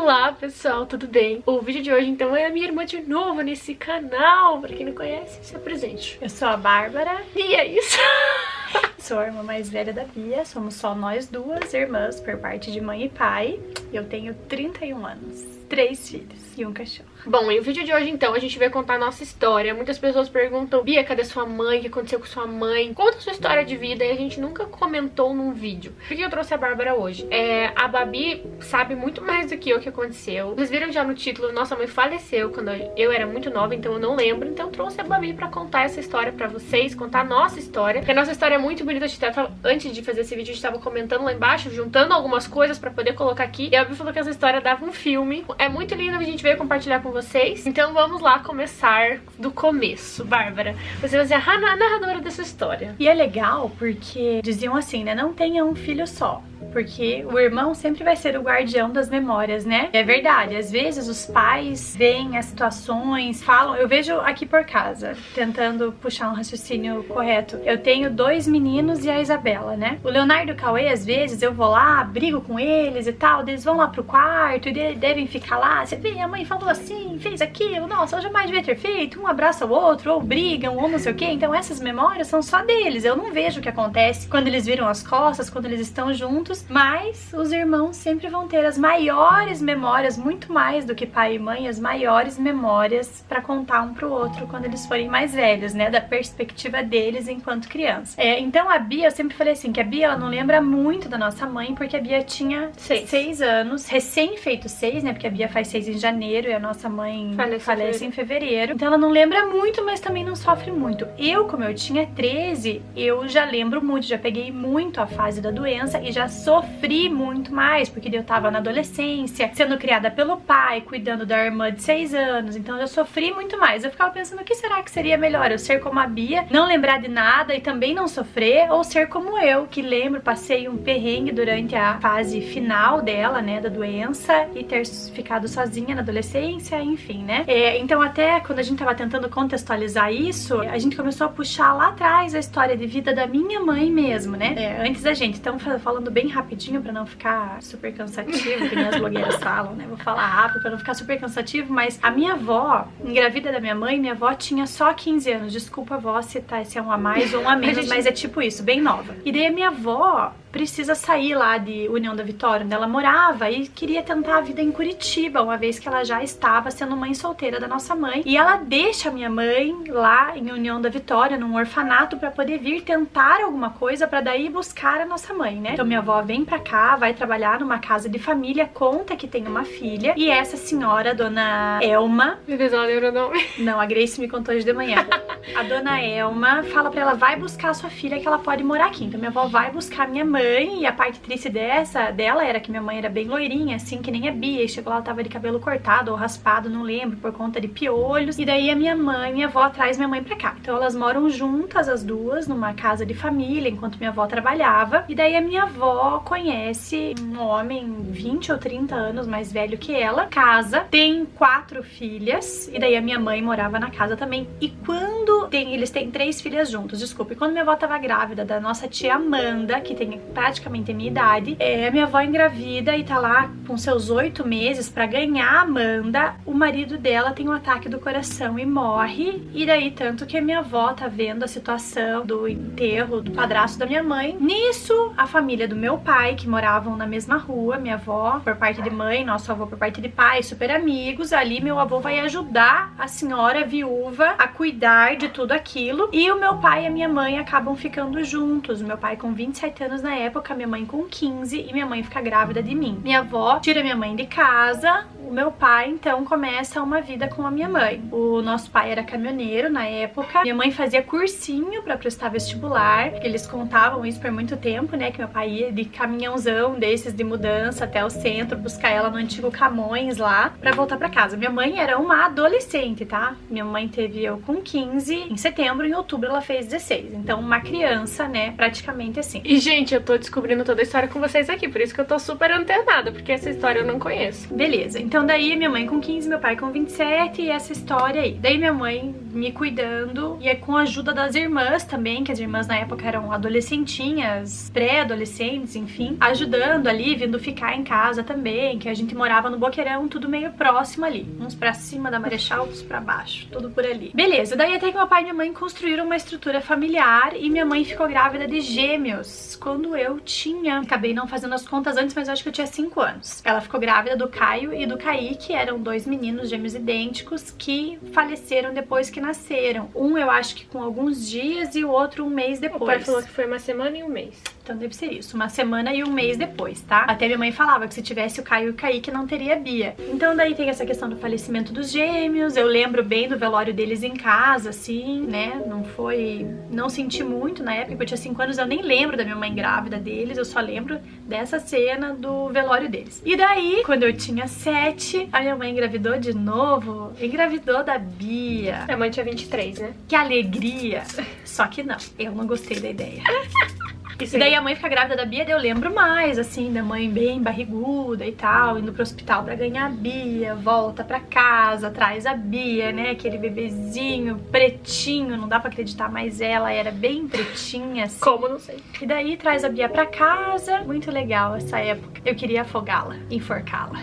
Olá pessoal, tudo bem? O vídeo de hoje então é a minha irmã de novo nesse canal. Pra quem não conhece, se apresente. Eu sou a Bárbara e é isso. Sou a irmã mais velha da Bia, somos só nós duas irmãs por parte de mãe e pai. Eu tenho 31 anos, 3 filhos e um cachorro. Bom, e o vídeo de hoje então a gente vai contar a nossa história. Muitas pessoas perguntam: Bia, cadê sua mãe? O que aconteceu com sua mãe? Conta a sua história de vida, e a gente nunca comentou num vídeo. Por que eu trouxe a Bárbara hoje? A Babi sabe muito mais do que eu o que aconteceu. Vocês viram já no título, nossa mãe faleceu quando eu era muito nova, então eu não lembro. Então eu trouxe a Babi pra contar essa história pra vocês, contar a nossa história. Porque a nossa história é muito bonita. A gente tava, antes de fazer esse vídeo, a gente tava comentando lá embaixo, juntando algumas coisas pra poder colocar aqui. E a Babi falou que essa história dava um filme. É muito lindo, a gente veio compartilhar com vocês. Então vamos lá começar do começo. Bárbara, você vai ser a narradora dessa história. E é legal porque diziam assim, né? Não tenha um filho só, porque o irmão sempre vai ser o guardião das memórias, né? É verdade, às vezes os pais veem as situações, falam... Eu vejo aqui por casa, tentando puxar um raciocínio correto. Eu tenho 2 meninos e a Isabela, né? O Leonardo e o Cauê, às vezes, eu vou lá, brigo com eles e tal, eles vão lá pro quarto e devem ficar lá. Você vê, a mãe falou assim, fez aquilo, nossa, eu jamais devia ter feito, um abraça o outro, ou brigam, ou não sei o quê. Então essas memórias são só deles, eu não vejo o que acontece quando eles viram as costas, quando eles estão juntos. Mas os irmãos sempre vão ter as maiores memórias, muito mais do que pai e mãe, as maiores memórias pra contar um pro outro quando eles forem mais velhos, né? Da perspectiva deles enquanto criança. Então a Bia, eu sempre falei assim, que a Bia, ela não lembra muito da nossa mãe, porque a Bia tinha 6 anos, recém-feito 6, né? Porque a Bia faz 6 em janeiro e a nossa mãe falece em fevereiro. Então ela não lembra muito, mas também não sofre muito. Como eu tinha 13, eu já lembro muito, já peguei muito a fase da doença e já sofri muito mais, porque eu tava na adolescência, sendo criada pelo pai, cuidando da irmã de 6 anos, então eu sofri muito mais. Eu ficava pensando, o que será que seria melhor? Eu ser como a Bia, não lembrar de nada e também não sofrer, ou ser como eu, que lembro, passei um perrengue durante a fase final dela, né, da doença, e ter ficado sozinha na adolescência, enfim, né? Então até quando a gente tava tentando contextualizar isso, a gente começou a puxar lá atrás a história de vida da minha mãe mesmo, né? Antes da gente, então falando bem rapidinho pra não ficar super cansativo, que nem as blogueiras falam, né? Vou falar rápido pra não ficar super cansativo, mas a minha avó, engravida da minha mãe avó tinha só 15 anos. Desculpa, avó, se é um a mais ou um a menos, mas é tipo isso, bem nova. E daí a minha avó precisa sair lá de União da Vitória, onde ela morava, e queria tentar a vida em Curitiba, uma vez que ela já estava sendo mãe solteira da nossa mãe. E ela deixa a minha mãe lá em União da Vitória, num orfanato, pra poder vir tentar alguma coisa, pra daí buscar a nossa mãe, né? Então minha avó vem pra cá, vai trabalhar numa casa de família, conta que tem uma filha, e essa senhora, a dona Elma... Meu Deus, ela lembra o nome? Não, a Grace me contou hoje de manhã. A dona Elma fala pra ela, vai buscar a sua filha que ela pode morar aqui. Então minha avó vai buscar a minha mãe, e a parte triste dela era que minha mãe era bem loirinha, assim, que nem a Bia, e chegou lá, ela tava de cabelo cortado ou raspado, não lembro, por conta de piolhos. E daí a minha avó traz minha mãe pra cá. Então elas moram juntas, as duas, numa casa de família, enquanto minha avó trabalhava. E daí a minha avó conhece um homem 20 ou 30 anos mais velho que ela, casa, tem 4 filhas, e daí a minha mãe morava na casa também. E quando eles têm 3 filhas juntos, desculpa, e quando minha avó tava grávida da nossa tia Amanda, que tem praticamente a minha idade, a minha avó engravida e tá lá com seus 8 meses pra ganhar a Amanda, o marido dela tem um ataque do coração e morre. E daí tanto que a minha avó tá vendo a situação do enterro do padrasto da minha mãe. Nisso, a família do meu pai, que moravam na mesma rua, minha avó por parte de mãe, nosso avô por parte de pai, super amigos, ali meu avô vai ajudar a senhora viúva a cuidar de tudo aquilo, e o meu pai e a minha mãe acabam ficando juntos, o meu pai com 27 anos na época, minha mãe com 15, e minha mãe fica grávida de mim. Minha avó tira minha mãe de casa, o meu pai então começa uma vida com a minha mãe. O nosso pai era caminhoneiro na época, minha mãe fazia cursinho pra prestar vestibular, que eles contavam isso por muito tempo, né, que meu pai ia de caminhãozão desses de mudança até o centro, buscar ela no antigo Camões lá, pra voltar pra casa. Minha mãe era uma adolescente, tá? Minha mãe teve eu com 15, em setembro, em outubro ela fez 16, então uma criança, né, praticamente assim. E gente, eu tô descobrindo toda a história com vocês aqui, por isso que eu tô super antenada, porque essa história eu não conheço. Beleza, então daí minha mãe com 15, meu pai com 27 e essa história aí. Daí minha mãe me cuidando, e é com a ajuda das irmãs também, que as irmãs na época eram adolescentinhas, pré-adolescentes, enfim, ajudando ali, vindo ficar em casa também, que a gente morava no Boqueirão, tudo meio próximo ali, uns pra cima da Marechal, outros pra baixo, tudo por ali. Beleza, daí até que meu pai e minha mãe construíram uma estrutura familiar e minha mãe ficou grávida de gêmeos quando eu tinha, acabei não fazendo as contas antes, mas eu acho que eu tinha 5 anos. Ela ficou grávida do Caio e do Kaique, eram 2 meninos gêmeos idênticos que faleceram depois que nasceram. Um eu acho que com alguns dias e o outro um mês depois. O pai falou que foi uma semana e um mês. Então deve ser isso, uma semana e um mês depois, tá? Até minha mãe falava que se tivesse o Caio e o Kaique não teria Bia. Então daí tem essa questão do falecimento dos gêmeos, eu lembro bem do velório deles em casa, assim, né? Não senti muito na época, eu tinha 5 anos, eu nem lembro da minha mãe grávida deles, eu só lembro dessa cena do velório deles. E daí, quando eu tinha 7, a minha mãe engravidou de novo, engravidou da Bia. Minha mãe tinha 23, né? Que alegria! Só que não, eu não gostei da ideia. E daí a mãe fica grávida da Bia, daí eu lembro mais, assim, da mãe bem barriguda e tal, indo pro hospital pra ganhar a Bia, volta pra casa, traz a Bia, né, aquele bebezinho pretinho, não dá pra acreditar, mas ela era bem pretinha, assim. Como? Não sei. E daí traz a Bia pra casa, muito legal essa época. Eu queria afogá-la, enforcá-la.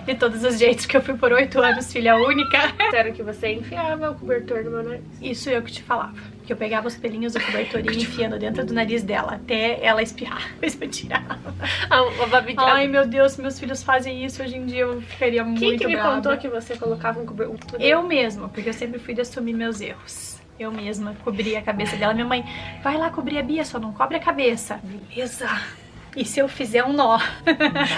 De todos os jeitos, que eu fui por 8 anos filha única. Disseram que você enfiava o cobertor no meu nariz. Isso eu que te falava. Que eu pegava os pelinhos do cobertor e enfiando dentro do nariz dela até ela espirrar. Depois eu tirava. Ai, meu Deus, se meus filhos fazem isso hoje em dia, eu ficaria muito brava. Quem que me contou que você colocava um cobertor? Eu mesma, porque eu sempre fui de assumir meus erros. Eu mesma cobria a cabeça dela. Minha mãe, vai lá cobrir a Bia, só não cobre a cabeça. Beleza. E se eu fizer um nó?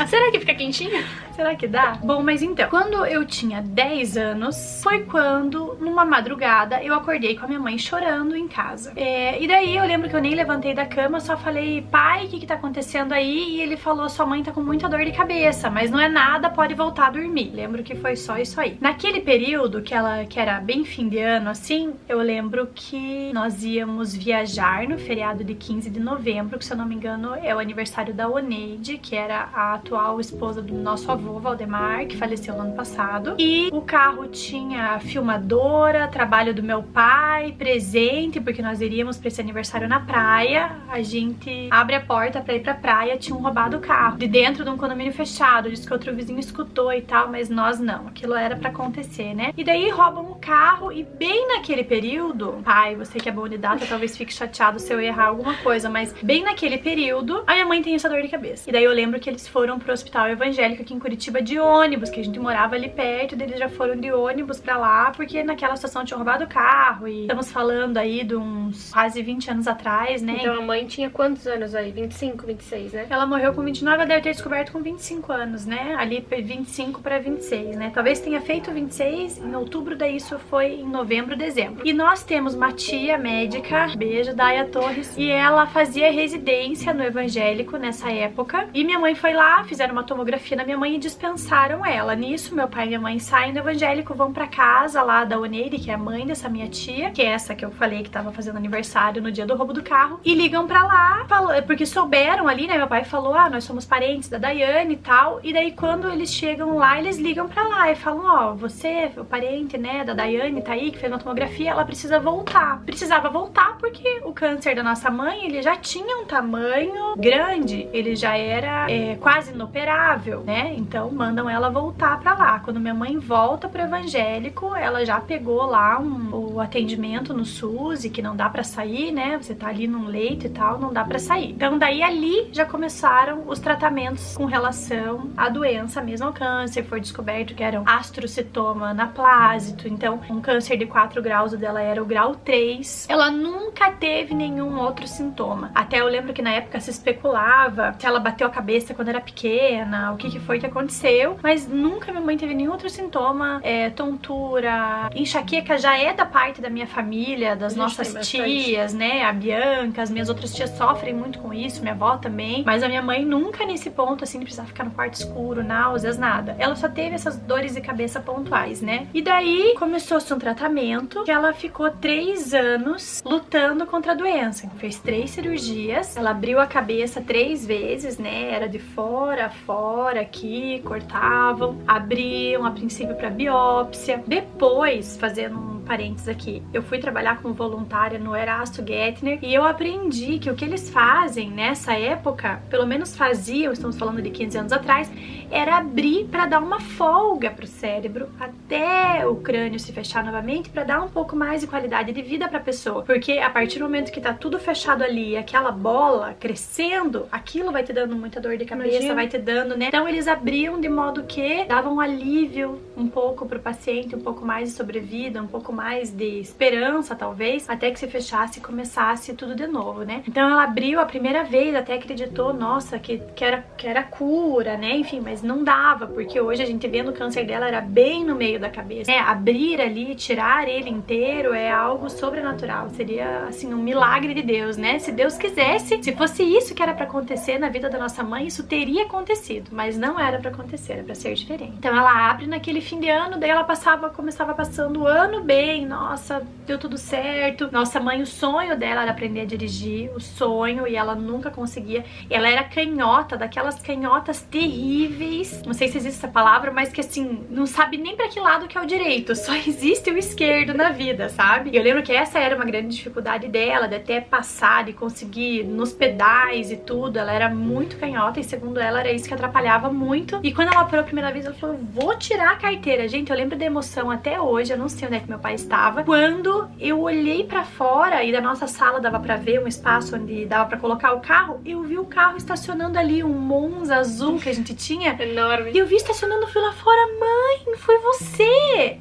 Será que fica quentinho? Será que dá? Bom, mas então, quando eu tinha 10 anos, foi quando, numa madrugada, eu acordei com a minha mãe chorando em casa. E daí eu lembro que eu nem levantei da cama, só falei, pai, o que tá acontecendo aí? E ele falou, sua mãe tá com muita dor de cabeça, mas não é nada, pode voltar a dormir. Lembro que foi só isso aí. Naquele período, que era bem fim de ano, assim, eu lembro que nós íamos viajar no feriado de 15 de novembro, que se eu não me engano é o aniversário da Oneide, que era a atual esposa do nosso avô, Valdemar, que faleceu no ano passado. E o carro tinha filmadora, trabalho do meu pai, presente, porque nós iríamos pra esse aniversário na praia. A gente abre a porta pra ir pra praia, tinham roubado o carro de dentro de um condomínio fechado. Diz que outro vizinho escutou e tal, mas nós não. Aquilo era pra acontecer, né? E daí roubam o carro e bem naquele período, pai, você que é bom de data, talvez fique chateado se eu errar alguma coisa, mas bem naquele período, a minha mãe tem essa dor de cabeça. E daí eu lembro que eles foram pro hospital evangélico aqui em Curitiba de ônibus, que a gente morava ali perto, eles já foram de ônibus pra lá, porque naquela situação tinham roubado o carro, e estamos falando aí de uns quase 20 anos atrás, né? Então a mãe tinha quantos anos aí? 25, 26, né? Ela morreu com 29, ela deve ter descoberto com 25 anos, né? Ali 25 pra 26, né? Talvez tenha feito 26 em outubro, daí isso foi em novembro, dezembro. E nós temos uma tia médica, beijo, Daya Torres, e ela fazia residência no evangélico nessa época, e minha mãe foi lá, fizeram uma tomografia na minha mãe e dispensaram ela. Nisso, meu pai e minha mãe saem do evangélico, vão pra casa lá da Oneide, que é a mãe dessa minha tia, que é essa que eu falei que tava fazendo aniversário no dia do roubo do carro, e ligam pra lá, porque souberam ali, né, meu pai falou, nós somos parentes da Daiane e tal, e daí quando eles chegam lá, eles ligam pra lá e falam, você, o parente, né, da Daiane, tá aí, que fez uma tomografia, ela precisa voltar. Precisava voltar porque o câncer da nossa mãe, ele já tinha um tamanho grande, ele já era quase inoperável, né? Então mandam ela voltar pra lá. Quando minha mãe volta pro evangélico, ela já pegou lá o atendimento no SUS, e que não dá pra sair, né? Você tá ali num leito e tal, não dá pra sair. Então daí ali já começaram os tratamentos com relação à doença mesmo, ao câncer. Foi descoberto que era um astrocitoma anaplásito, então um câncer de 4 graus, o dela era o grau 3. Ela nunca teve nenhum outro sintoma. Até eu lembro que na época se especulava se ela bateu a cabeça quando era pequena, o que foi que aconteceu, mas nunca minha mãe teve nenhum outro sintoma. Tontura, enxaqueca já é da parte da minha família, das nossas tias, né, a Bianca, as minhas outras tias sofrem muito com isso, minha avó também, mas a minha mãe nunca nesse ponto, assim, de precisar ficar no quarto escuro, náuseas, nada. Ela só teve essas dores de cabeça pontuais, né, e daí começou-se um tratamento que ela ficou 3 anos lutando contra a doença, fez 3 cirurgias, ela abriu a cabeça 3 vezes, né, era de fora a fora, aqui, cortavam, abriam a princípio para biópsia, depois fazendo um parênteses aqui, eu fui trabalhar como voluntária no Erasto Gettner e eu aprendi que o que eles fazem nessa época, pelo menos faziam, estamos falando de 15 anos atrás, era abrir para dar uma folga pro cérebro até o crânio se fechar novamente, para dar um pouco mais de qualidade de vida pra pessoa, porque a partir do momento que tá tudo fechado ali, aquela bola crescendo, aquilo vai te dando muita dor de cabeça, vai te dando, né? Então eles abriam de modo que davam um alívio um pouco pro paciente, um pouco mais de sobrevida, um pouco mais de esperança, talvez, até que se fechasse e começasse tudo de novo, né? Então ela abriu a primeira vez, até acreditou, nossa, que era cura, né? Enfim, mas não dava, porque hoje a gente vendo o câncer dela era bem no meio da cabeça, né? Abrir ali, tirar ele inteiro é algo sobrenatural, seria assim um milagre de Deus, né? Se Deus quisesse, se fosse isso que era pra acontecer na vida da nossa mãe, isso teria acontecido, mas não era pra acontecer, era pra ser diferente. Então ela abre naquele fim de ano, daí ela começava passando o ano bem, nossa, deu tudo certo. Nossa mãe, o sonho dela era aprender a dirigir, o sonho, e ela nunca conseguia. Ela era canhota, daquelas canhotas terríveis, não sei se existe essa palavra, mas que assim, não sabe nem pra que lado que é o direito, só existe o esquerdo na vida, sabe? E eu lembro que essa era uma grande dificuldade dela, de até passar, de conseguir nos pedais e tudo, ela era muito canhota e segundo ela era isso que atrapalhava muito. E quando ela parou a primeira vez, ela falou, vou tirar a carteira. Gente, eu lembro da emoção até hoje, eu não sei onde é que meu pai estava, quando eu olhei pra fora e da nossa sala dava pra ver um espaço onde dava pra colocar o carro, eu vi o carro estacionando ali, um Monza azul que a gente tinha. Enorme. E eu vi estacionando, fui lá fora, mãe, foi você!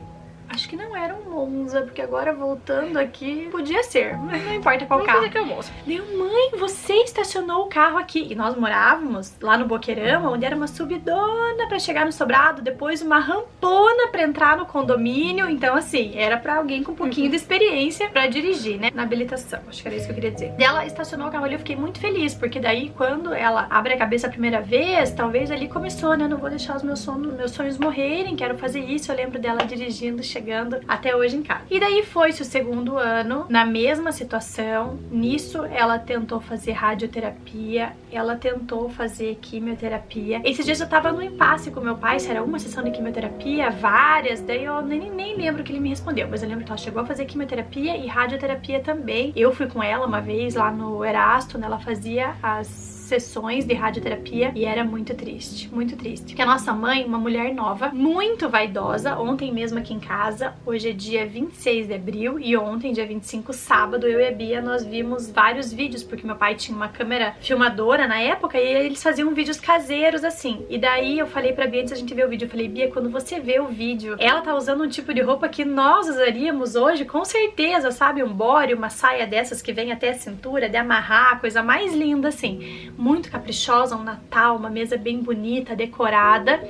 Acho que não era um Monza, porque agora voltando aqui, podia ser, mas não importa qual carro. Que é o moço. Deu, mãe, você estacionou o carro aqui. E nós morávamos lá no Boqueirão, onde era uma subidona pra chegar no sobrado, depois uma rampona pra entrar no condomínio. Então, assim, era pra alguém com um pouquinho de experiência pra dirigir, né? Na habilitação, acho que era isso que eu queria dizer. E ela estacionou o carro ali, eu fiquei muito feliz, porque daí, quando ela abre a cabeça a primeira vez, talvez ali começou, né? Não vou deixar os meus sonhos morrerem, quero fazer isso. Eu lembro dela dirigindo, chegando até hoje em casa. E daí foi-se o segundo ano, na mesma situação. Nisso, ela tentou fazer radioterapia, ela tentou fazer quimioterapia. Esses dias eu tava no impasse com meu pai, se era uma sessão de quimioterapia, várias, daí eu nem lembro o que ele me respondeu, mas eu lembro que ela chegou a fazer quimioterapia e radioterapia também. Eu fui com ela uma vez lá no Erasto, né, ela fazia as sessões de radioterapia e era muito triste, porque a nossa mãe, uma mulher nova, muito vaidosa, ontem mesmo aqui em casa, hoje é dia 26 de abril e ontem, dia 25, sábado, eu e a Bia, nós vimos vários vídeos, porque meu pai tinha uma câmera filmadora na época e eles faziam vídeos caseiros assim, e daí eu falei pra Bia antes da gente ver o vídeo, eu falei, Bia, quando você vê o vídeo, ela tá usando um tipo de roupa que nós usaríamos hoje, com certeza, sabe, um body, uma saia dessas que vem até a cintura, de amarrar, coisa mais linda assim, muito caprichosa, um Natal, uma mesa bem bonita, decorada,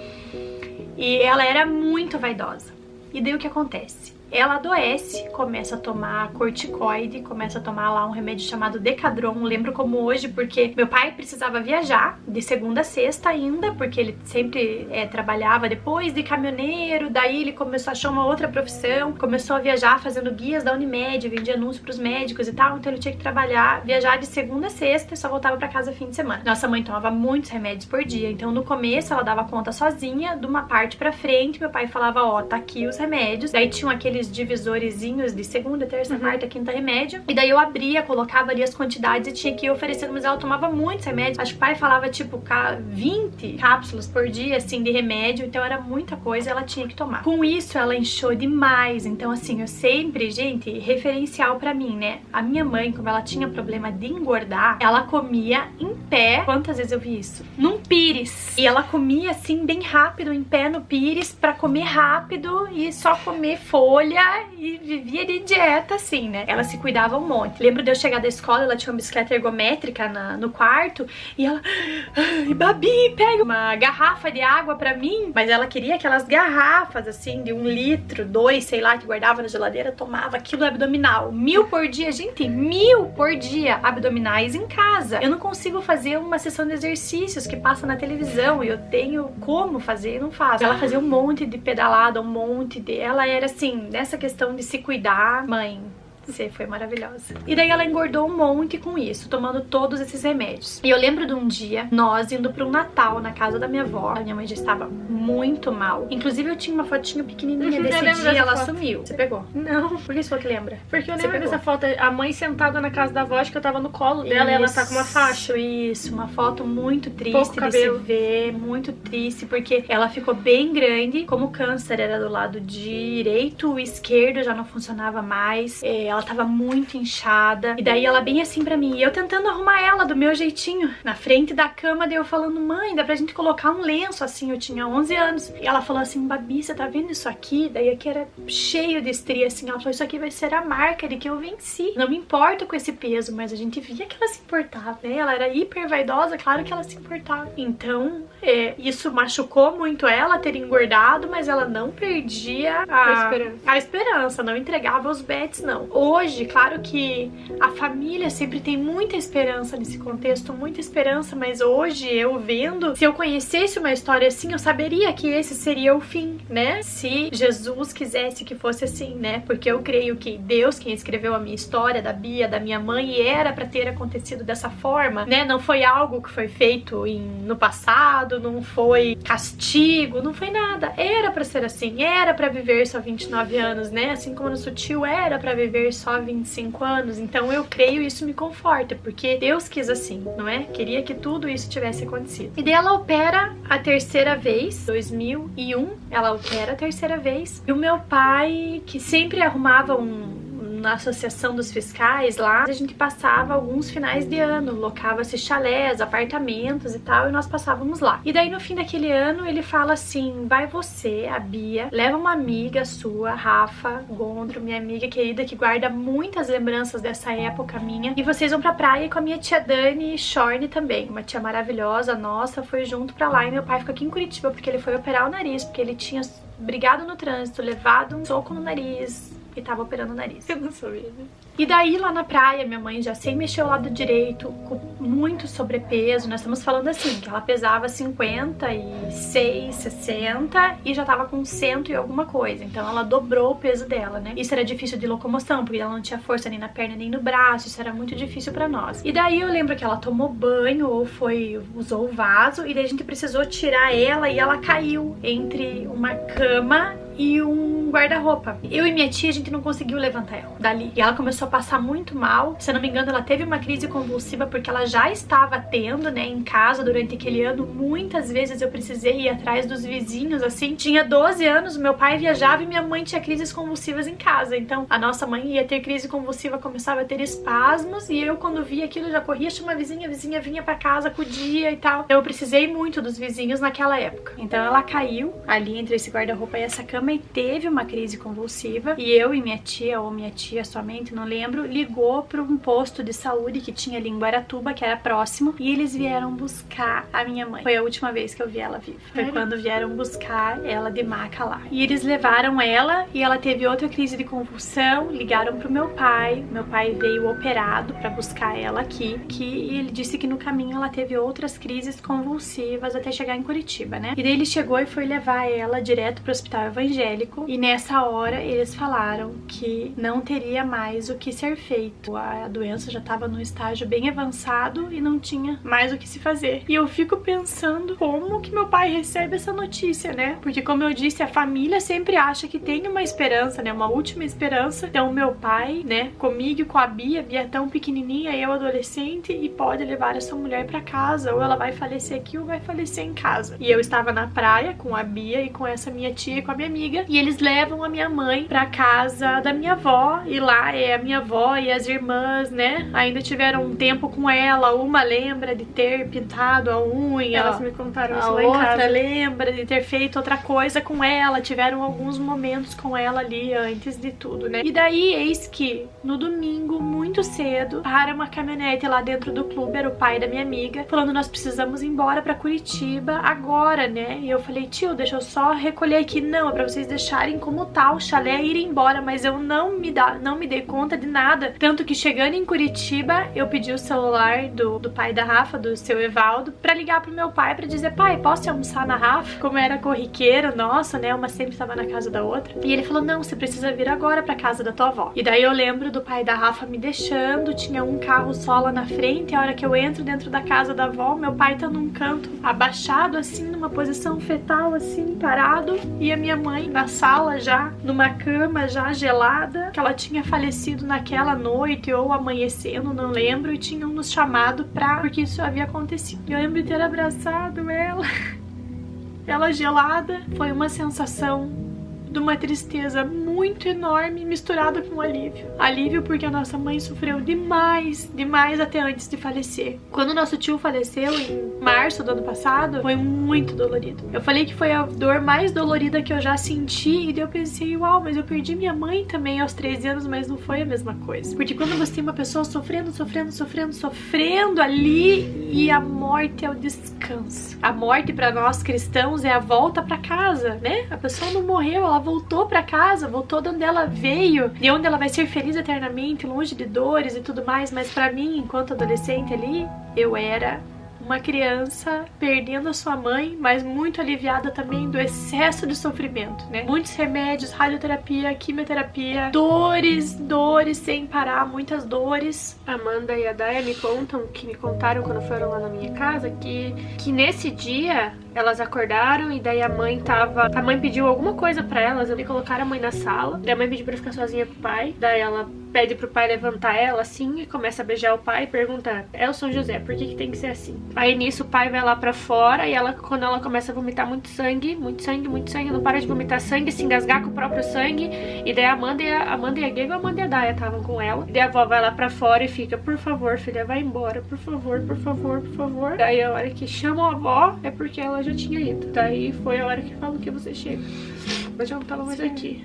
e ela era muito vaidosa. E daí o que acontece? Ela adoece, começa a tomar corticoide, começa a tomar lá um remédio chamado Decadron, lembro como hoje, porque meu pai precisava viajar de segunda a sexta ainda, porque ele sempre trabalhava depois de caminhoneiro, daí ele começou a achar uma outra profissão, começou a viajar fazendo guias da Unimed, vendia anúncio pros médicos e tal, então ele tinha que viajar de segunda a sexta e só voltava pra casa fim de semana. Nossa mãe tomava muitos remédios por dia, então no começo ela dava conta sozinha, de uma parte pra frente, meu pai falava, ó, tá aqui os remédios, daí tinham aqueles divisorezinhos de segunda, terça, quarta, quinta remédio. E daí eu abria, colocava ali as quantidades e tinha que ir oferecendo, mas ela tomava muitos remédios. Acho que o pai falava tipo 20 cápsulas por dia, assim, de remédio. Então era muita coisa, ela tinha que tomar. Com isso, ela inchou demais. Então, assim, eu sempre, gente, referencial pra mim, né? A minha mãe, como ela tinha problema de engordar, ela comia em pé. Quantas vezes eu vi isso? Num pires. E ela comia, assim, bem rápido, em pé no pires, pra comer rápido e só comer folha e vivia de dieta, assim, né? Ela se cuidava um monte. Lembro de eu chegar da escola, ela tinha uma bicicleta ergométrica no quarto e ela... Ai, Babi, pega uma garrafa de água pra mim. Mas ela queria aquelas garrafas, assim, de 1 litro, 2, sei lá, que guardava na geladeira, tomava aquilo abdominal. 1000 por dia, gente, 1000 por dia abdominais em casa. Eu não consigo fazer uma sessão de exercícios que passa na televisão e eu tenho como fazer e não faço. Ela fazia um monte de pedalada, um monte de... Ela era assim, nessa questão de se cuidar, mãe, Você foi maravilhosa. E daí ela engordou um monte com isso, tomando todos esses remédios. E eu lembro de um dia, nós indo para um Natal na casa da minha avó. A minha mãe já estava muito mal. Inclusive eu tinha uma fotinho pequenininha desse dia, ela sumiu. Você pegou? Não. Por que você falou que lembra? Porque eu lembro dessa foto, a mãe sentada na casa da avó, acho que eu tava no colo dela e ela tá com uma faixa. Isso, uma foto muito triste de se ver, muito triste, porque ela ficou bem grande, como o câncer era do lado direito, o esquerdo já não funcionava mais, ela tava muito inchada, e daí ela bem assim pra mim, e eu tentando arrumar ela do meu jeitinho, na frente da cama, daí eu falando, mãe, dá pra gente colocar um lenço, assim, eu tinha 11 anos, e ela falou assim, Babi, você tá vendo isso aqui? Daí aqui era cheio de estria, assim, ela falou, isso aqui vai ser a marca de que eu venci, não me importo com esse peso, mas a gente via que ela se importava, né, ela era hiper vaidosa, claro que ela se importava, então, isso machucou muito ela ter engordado, mas ela não perdia a esperança, não entregava os bets, não. Hoje, claro que a família sempre tem muita esperança nesse contexto, muita esperança, mas hoje eu vendo, se eu conhecesse uma história assim, eu saberia que esse seria o fim, né? Se Jesus quisesse que fosse assim, né? Porque eu creio que Deus, quem escreveu a minha história, da Bia, da minha mãe, era pra ter acontecido dessa forma, né? Não foi algo que foi feito no passado, não foi castigo, não foi nada. Era pra ser assim, era pra viver só 29 anos, né? Assim como no Sutil era pra viver só 25 anos. Então eu creio e isso me conforta, porque Deus quis assim, não é? Queria que tudo isso tivesse acontecido. E daí ela opera a terceira vez, 2001, ela opera a terceira vez. E o meu pai, que sempre arrumava na associação dos fiscais lá, a gente passava alguns finais de ano, locava-se chalés, apartamentos e tal, e nós passávamos lá. E daí no fim daquele ano ele fala assim, vai você, a Bia, leva uma amiga sua, Rafa Gondro, minha amiga querida, que guarda muitas lembranças dessa época minha, e vocês vão pra praia com a minha tia Dani Shorne também, uma tia maravilhosa nossa, foi junto pra lá, e meu pai ficou aqui em Curitiba porque ele foi operar o nariz, porque ele tinha brigado no trânsito, levado um soco no nariz e tava operando o nariz. Eu não sabia, né? E daí lá na praia, minha mãe já sem mexer o lado direito, com muito sobrepeso, nós estamos falando assim, que ela pesava 56, 60 e já tava com 100 e alguma coisa, então ela dobrou o peso dela, né? Isso era difícil de locomoção, porque ela não tinha força nem na perna nem no braço, isso era muito difícil pra nós. E daí eu lembro que ela tomou banho ou usou o vaso, e daí a gente precisou tirar ela e ela caiu entre uma cama e um guarda-roupa. Eu e minha tia, a gente não conseguiu levantar ela dali. E ela começou a passar muito mal. Se eu não me engano, ela teve uma crise convulsiva porque ela já estava tendo, né, em casa durante aquele ano. Muitas vezes eu precisei ir atrás dos vizinhos, assim. Tinha 12 anos, meu pai viajava e minha mãe tinha crises convulsivas em casa. Então, a nossa mãe ia ter crise convulsiva, começava a ter espasmos, e eu, quando via aquilo, já corria, chamava a vizinha vinha pra casa, acudia e tal. Então, eu precisei muito dos vizinhos naquela época. Então, ela caiu ali entre esse guarda-roupa e essa cama e teve uma crise convulsiva, e eu e minha tia, ou minha tia somente, não lembro, ligou para um posto de saúde que tinha ali em Guaratuba, que era próximo, e eles vieram buscar a minha mãe. Foi a última vez que eu vi ela viva. Foi quando vieram buscar ela de maca lá. E eles levaram ela, e ela teve outra crise de convulsão, ligaram pro meu pai veio operado para buscar ela aqui, e ele disse que no caminho ela teve outras crises convulsivas até chegar em Curitiba, né? E daí ele chegou e foi levar ela direto pro hospital evangélico, e nessa hora eles falaram que não teria mais o que ser feito. A doença já estava num estágio bem avançado e não tinha mais o que se fazer. E eu fico pensando como que meu pai recebe essa notícia, né? Porque, como eu disse, a família sempre acha que tem uma esperança, né? Uma última esperança. Então, meu pai, né, comigo e com a Bia é tão pequenininha, eu adolescente, e pode levar essa mulher pra casa, ou ela vai falecer aqui ou vai falecer em casa. E eu estava na praia com a Bia e com essa minha tia e com a minha amiga, e eles levam a minha mãe pra casa da minha avó, e lá é a minha avó e as irmãs, né, ainda tiveram um tempo com ela. Uma lembra de ter pintado a unha, elas me contaram isso a lá em casa. outra lembra de ter feito outra coisa com ela, tiveram alguns momentos com ela ali antes de tudo, né. E daí, eis que no domingo, muito cedo, para uma caminhonete lá dentro do clube, era o pai da minha amiga, falando, nós precisamos ir embora pra Curitiba agora, né. E eu falei, tio, deixa eu só recolher aqui. Não, é pra vocês deixarem como tá o chalé e ir embora, mas eu não me dei conta de nada. Tanto que chegando em Curitiba, eu pedi o celular do pai da Rafa, do seu Evaldo, pra ligar pro meu pai pra dizer, pai, posso ir almoçar na Rafa? Como era corriqueiro, nossa, né, uma sempre estava na casa da outra. E ele falou, não, você precisa vir agora pra casa da tua avó. E daí eu lembro do pai da Rafa me deixando, tinha um carro só lá na frente, e a hora que eu entro dentro da casa da avó, meu pai tá num canto, abaixado assim, numa posição fetal assim, parado, e a minha mãe na sala já, numa cama já gelada, que ela tinha falecido naquela noite ou amanhecendo, não lembro, e tinham nos chamado porque isso havia acontecido. Eu lembro de ter abraçado ela gelada. Foi uma sensação de uma tristeza muito enorme misturada com alívio. Alívio porque a nossa mãe sofreu demais até antes de falecer. Quando nosso tio faleceu em março do ano passado, foi muito dolorido. Eu falei que foi a dor mais dolorida que eu já senti, e daí eu pensei, uau, mas eu perdi minha mãe também aos 13 anos, mas não foi a mesma coisa. Porque quando você tem uma pessoa sofrendo ali, e a morte é o descanso. A morte para nós cristãos é a volta para casa, né? A pessoa não morreu, ela voltou pra casa, voltou de onde ela veio, de onde ela vai ser feliz eternamente, longe de dores e tudo mais. Mas pra mim, enquanto adolescente ali, eu era uma criança perdendo a sua mãe, mas muito aliviada também do excesso de sofrimento, né? Muitos remédios, radioterapia, quimioterapia, dores sem parar, muitas dores. A Amanda e a Daya me contaram quando foram lá na minha casa, que nesse dia elas acordaram e daí a mãe pediu alguma coisa pra elas, e colocaram a mãe na sala, daí a mãe pediu pra ficar sozinha com o pai, daí ela pede pro pai levantar ela assim e começa a beijar o pai e pergunta, é o São José, por que tem que ser assim? Aí nisso o pai vai lá pra fora e quando ela começa a vomitar muito sangue, não para de vomitar sangue, se engasgar com o próprio sangue, e daí a Amanda e a Gego, a Amanda e a Daya estavam com ela, e daí a avó vai lá pra fora e fica, por favor, filha, vai embora, por favor, por favor, por favor. Daí a hora que chamam a avó é porque ela já tinha ido. Daí foi a hora que falou que você chega. Mas já não tava mais aqui.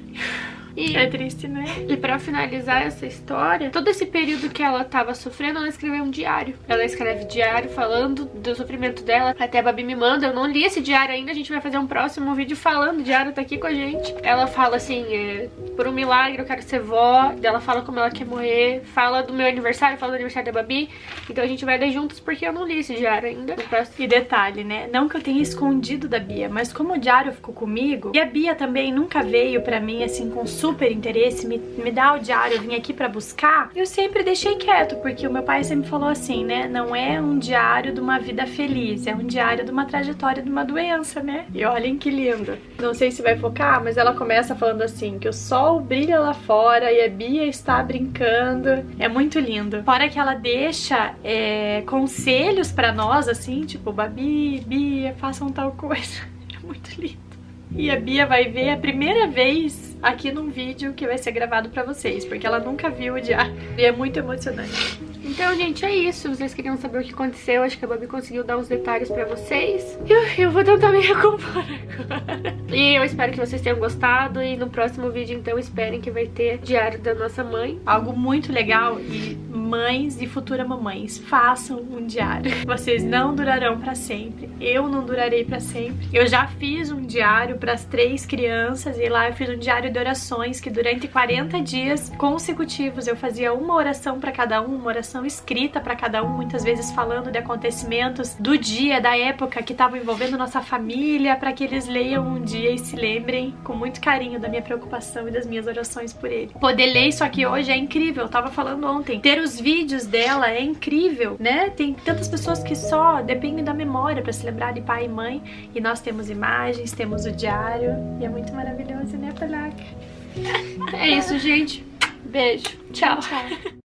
E é triste, né? E pra finalizar essa história, todo esse período que ela tava sofrendo, ela escreveu um diário. Ela escreve diário falando do sofrimento dela. Até a Babi me manda, eu não li esse diário ainda, a gente vai fazer um próximo vídeo falando, o diário tá aqui com a gente. Ela fala assim, por um milagre eu quero ser vó. Ela fala como ela quer morrer, fala do meu aniversário, fala do aniversário da Babi. Então a gente vai ler juntos porque eu não li esse diário ainda. E detalhe, né? Não que eu tenha escondido da Bia, mas como o diário ficou comigo, e a Bia também nunca veio pra mim assim com super interesse, me dá o diário, eu vim aqui pra buscar, eu sempre deixei quieto, porque o meu pai sempre falou assim, né, não é um diário de uma vida feliz, é um diário de uma trajetória de uma doença, né? E olhem que lindo. Não sei se vai focar, mas ela começa falando assim, que o sol brilha lá fora e a Bia está brincando. É muito lindo. Fora que ela deixa conselhos pra nós, assim, tipo, Babi, Bia, façam tal coisa. É muito lindo. E a Bia vai ver a primeira vez aqui num vídeo que vai ser gravado pra vocês, porque ela nunca viu o diário. E é muito emocionante. Então, gente, é isso. Vocês queriam saber o que aconteceu, acho que a Babi conseguiu dar uns detalhes pra vocês. Eu vou tentar me recompor agora. E eu espero que vocês tenham gostado. E no próximo vídeo, então, esperem que vai ter diário da nossa mãe. Algo muito legal. E mães e futuras mamães, façam um diário. Vocês não durarão pra sempre. Eu não durarei pra sempre. Eu já fiz um diário pras 3 crianças. E lá eu fiz um diário de orações, que durante 40 dias consecutivos eu fazia uma oração pra cada um, uma oração escrita para cada um, muitas vezes falando de acontecimentos do dia, da época que estavam envolvendo nossa família, para que eles leiam um dia e se lembrem com muito carinho da minha preocupação e das minhas orações por ele. Poder ler isso aqui hoje é incrível, eu tava falando ontem. Ter os vídeos dela é incrível, né? Tem tantas pessoas que só dependem da memória para se lembrar de pai e mãe, e nós temos imagens, temos o diário, e é muito maravilhoso, né, Pelac? É isso, gente. Beijo. Tchau.